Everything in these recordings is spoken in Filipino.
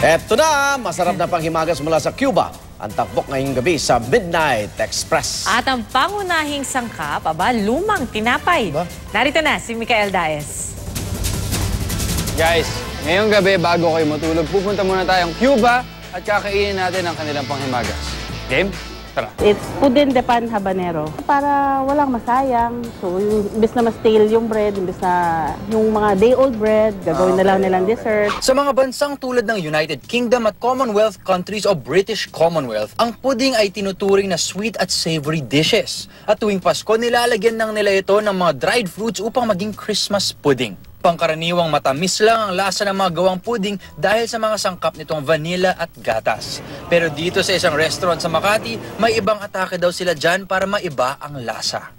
Eto na, masarap na panghimagas mula sa Cuba. Ang takbok ngayong gabi sa Midnight Express. At ang pangunahing sangkap, lumang tinapay. Narito na si Mikael Daes. Guys, ngayong gabi bago kayo matulog, pupunta muna tayong Cuba at kakainin natin ang kanilang panghimagas. Game? Tara. It's Pudin de Pan Habanero. Para walang masayang. So, imbes na ma-stale yung bread, imbes na yung mga day-old bread, gagawin na lang nilang dessert. Sa mga bansang tulad ng United Kingdom at Commonwealth countries o British Commonwealth, ang pudding ay tinuturing na sweet at savory dishes. At tuwing Pasko, nilalagyan ng nila ito ng mga dried fruits upang maging Christmas pudding. Pangkaraniwang matamis lang ang lasa ng mga gawang pudding dahil sa mga sangkap nitong vanilla at gatas. Pero dito sa isang restaurant sa Makati, may ibang atake daw sila dyan para maiba ang lasa.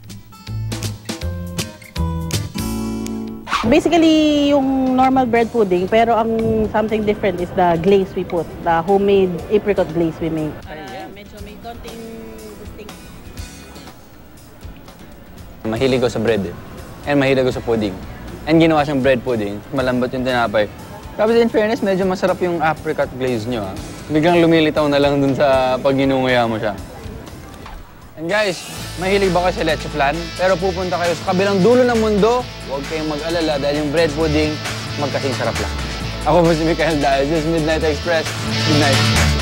Basically, yung normal bread pudding, pero ang something different is the glaze we put, the homemade apricot glaze we make. Medyo may konting distinct. Mahilig ko sa bread and mahilig ko sa pudding. And ginawa siyang bread pudding, malambot yung tinapay. Tapos in fairness, medyo masarap yung apricot glaze nyo. Biglang lumilitaw na lang dun sa pag ginunguya mo siya. And guys, mahilig ba kayo sa leche flan? Pero pupunta kayo sa kabilang dulo ng mundo, huwag kayong mag-alala dahil yung bread pudding magkasing sarap lang. Ako po si Mikael Daes, this is Midnight Express. Good night.